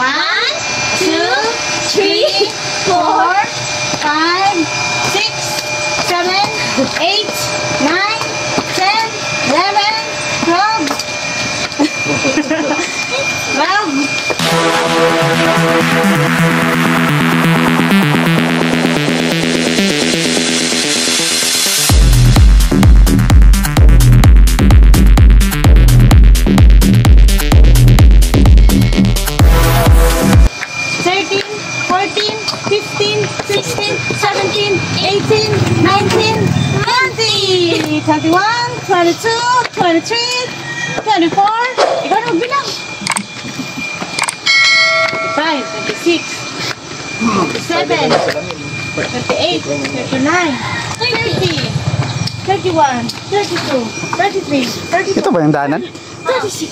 2, 3, 4, 5, 6, 7, 8, 9, 10, 11, 12. 15, 16, 17, 18, 19, 20, 21, 22, 23, 24. Ikaw na magbilang. 25, 26, 27, 28, 39, 30, 31, 32, 33, 34. Ito ba yung daanan? 36,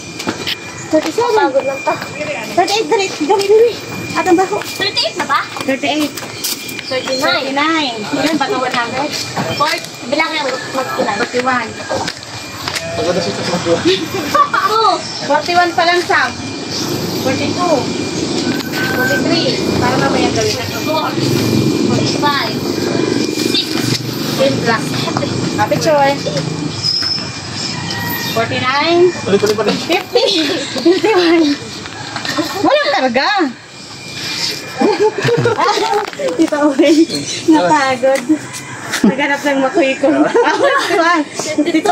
37, 38, dali. Atang ba ko? 38 na ba? 38. 39. 39. Ilan ba ka 100? 40. Bilang yan. 41. 41 pa lang, Sam. 42. 43. Para mamaya gawin na ito. 4. 45. 6. 10 plus. Happy Choy. 49. 50. 51. Walang karga. Tita Uwe, napagod. Naghanap ng makuy ko. 52.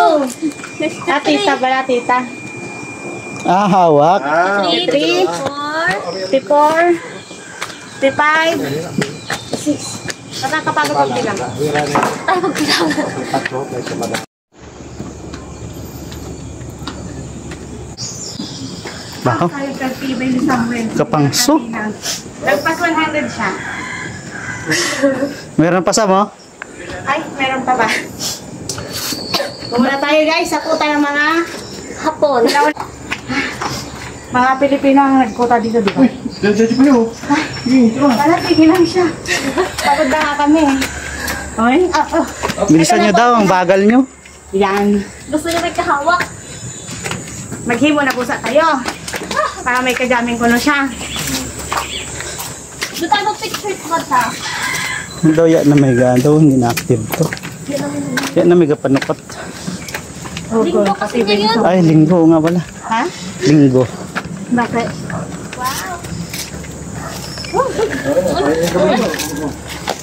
Tita, bala tita. Hawak. 53, 54, 55, 6. Nakakapagod ang bilang. Ay, magbilang. Bako. Kapangso. Nagpas 100 siya. Meron pa sa mo? Ay, meron pa ba? Kumuna tayo guys sa kuta ng mga Hapon. Mga Pilipino ang nagkuta dito, di ba? Dito pa yun. Wala, tigil lang siya. Pagod na nga kami. Okay? Bilisan nyo daw, ang bagal nyo. Yan. Gusto niya may kahawak. Maghimo na pusa tayo. Para may kajaming kuno siya. Doon tayo mag-picture ba ta? Daw yan na may daw, hindi na-active to. Yan na may kapanukot. Linggo kasi niya yun. Ay, linggo nga pala. Ha? Linggo. Bakit? Wow.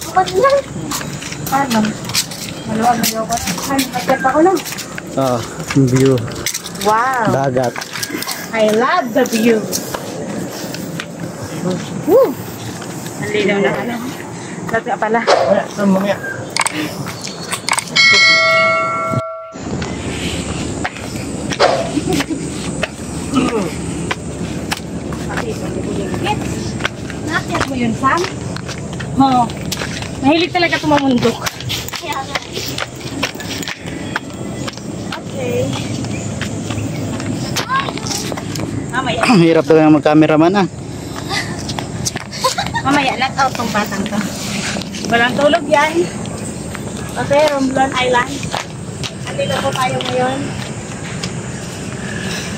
Kapag lang. Ano? Maluwag na ako. Nagkat ako lang. View. Wow. Dagat. I love the view. Woo! Ang linaw na ano. Lahat ka pala. Mamaya. Nakakit mo yun, Sam? Oo. Mahilig talaga tumamundok. Kaya nga. Okay. Mamaya. Ang hirap talaga mag-cameraman ah. Mamaya, let out tong batang to. Walang tulog yan. Okay, Romblon Island. Andito po tayo ngayon.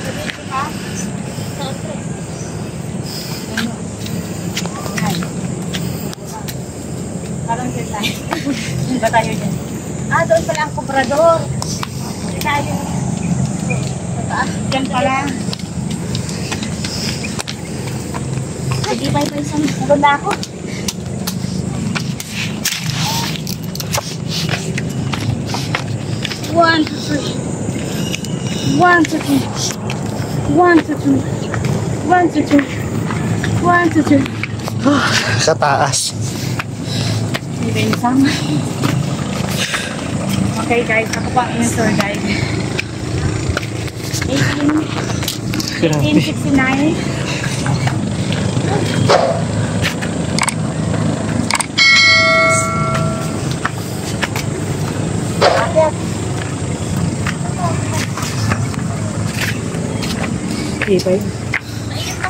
Andito ka? Parang dyan tayo. Doon ba tayo dyan? Doon pala ang kubrador. Hindi tayo. Dyan pala. Sige, bye-bye sa mga. Nagod na ako. One, two, three. 1, 2, 3. 1, 2, 3. 1, 2, 3. 1, 2, 3. Sa taas. Hindi ba sama? Okay guys, ako pa ang tour guide. 1869.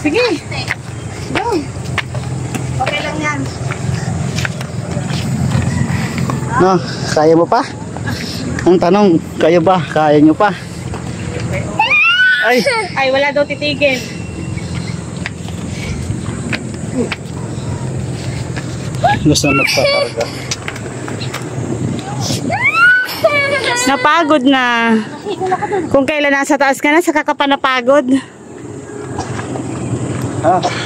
Sige. Go. Okay lang yan. No, kaya mo pa? Ang tanong, kayo ba? Kaya nyo pa? Ay, Ay, wala daw titigil. Gusto magpaparga. Napagod na. Kung kailan nasa taas ka na, saka ka pa napagod.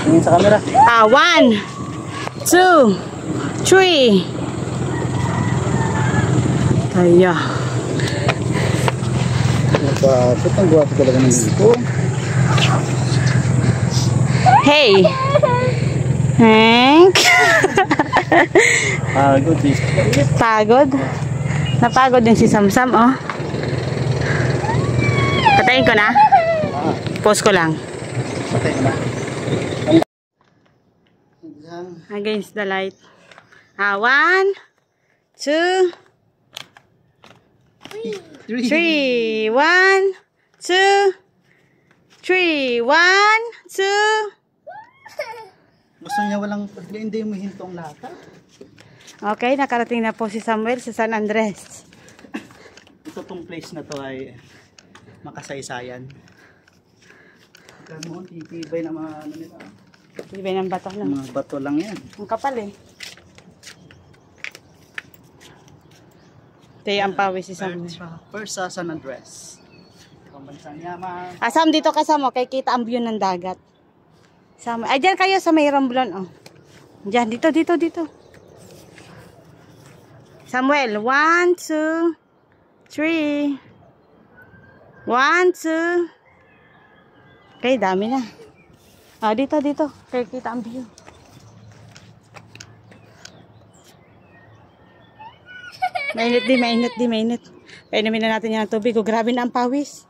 Tingin sa camera. 1, 2, 3. Kaya. Napagod. Ang guwapo talaga ng dito. Hey! Hank? Pagod. Pagod? Napagod din si Samsam, oh. Patayin ko na? Pause ko lang. Patay na. Against the light. 1, 2, 3. 1, 2, 3. 1, 2. Gusto niya walang hindi mo hintong lata. Okay, nakarating na po si Samuel sa San Andres. Ito tong place na to ay makasaysayan. Kamo titibay na mga ano nila. Ibig ng bato lang. Mga bato lang yan. Ang kapal eh. Tayo ang pawis si Samuel. First sa San Andres. Pambansang yaman. Sam, dito kasama kay kita ang view ng dagat. Sam, ay dyan kayo sa may Romblon, oh. Dyan, dito. Samuel, 1, 2, 3. 1, 2. Okay, dami na. Dito. Kaya kita ang view. Mainit. Painumin na natin yan ng tubig. Grabe na ang pawis.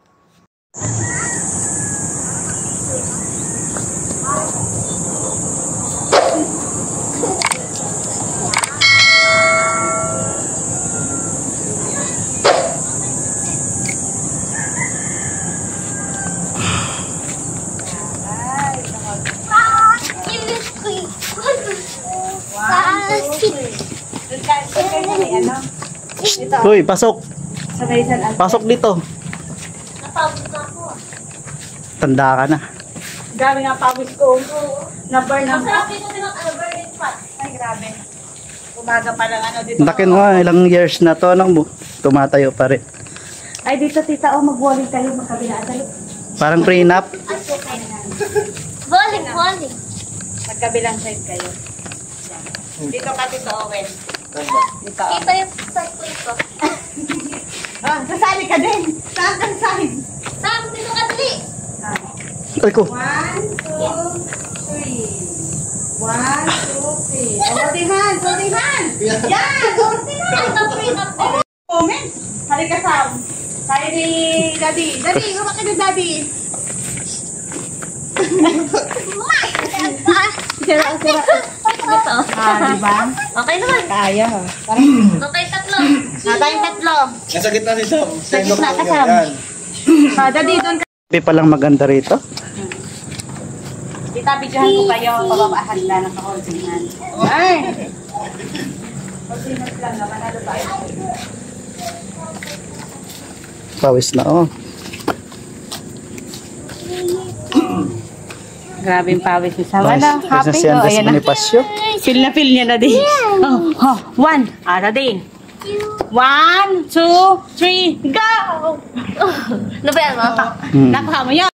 Hoy, pasok. Pasok dito. Tanda ka na. Grabe nga pawis ko. Na-burn na. Ay, grabe. Umaga pa lang dito. Laki mo, ilang years na to, tumatayo pa rin. Ay, dito tita, mag-walling kayo, magkabilaan tayo. Parang prenup. Bowling. Magkabilang side kayo. Dito ka, Tito Owen. Dito. Kita yung cycling ko. Sasali ka din. Saan ka sasali? Sam, dito ka dali. Ay ko. 1, 2, 3. 1, 2, 3. Holding hands. Yan! Holding hands! Comment. Halika, Sam. Tayo ni Daddy. Daddy, hawak ka ni Daddy. Sira. Ito. Diba? Okay naman. Kaya. Okay, tatlo. Tayong tatlo. Nasa gitna ni Sam. Sa gitna ka, Sam. Daddy, doon ka. Hindi palang maganda rito. Tita, videohan ko kayo. Pababaahan na ng holding hands. Ay! Holding hands lang naman. Ano tayo? Pawis na, oh. Grabe yung pawis ni Sam. Wala, happy. Si Andres Ayan na. Bonifacio. Feel na feel niya na din. Oh, 1. Daddy. 1, 2, 3, go! Nabayan mo? Nakuha mo yun.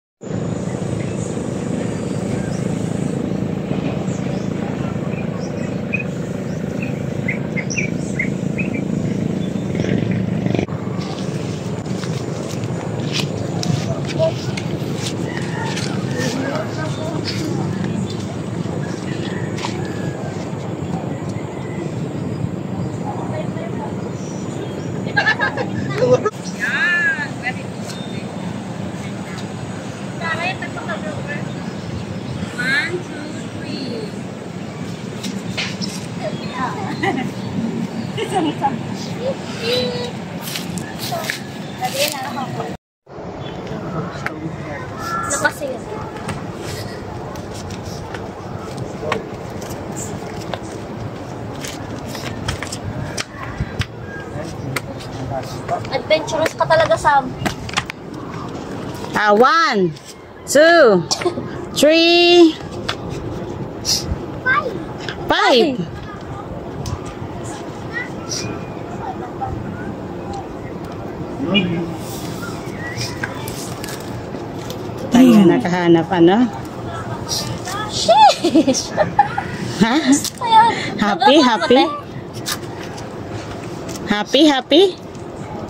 Nakasing. Adventurous ka talaga, Sam. 1, 2, 3, 5. Ayan, nakahanap ano? Sheesh! Ha? Ayan. Happy, happy? Happy, happy?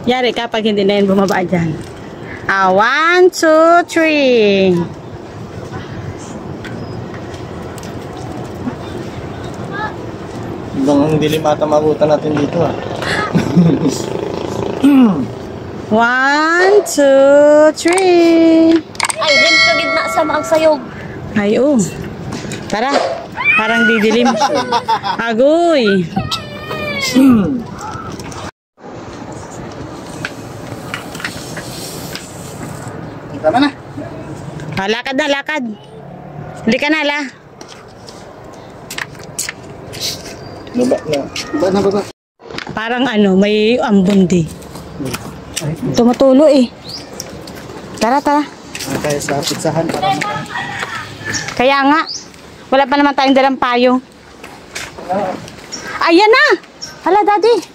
Yari kapag hindi na yun bumaba dyan. 1, 2, 3. Hanggang dilim ata mabutan natin dito ah. 1, 2, 3. Ay, din ka gitna sa mga sayog. Ay, oh. Tara. Parang didilim. Agoy. Tama na. Lakad na, lakad. Hindi ka na, la. Baba. Parang ano, may ambon di. Tumutulo eh. Tara, tara. Kaya sa pizzahan para Kaya nga. Wala pa naman tayong dalang payong. Ayan na! Hala, daddy.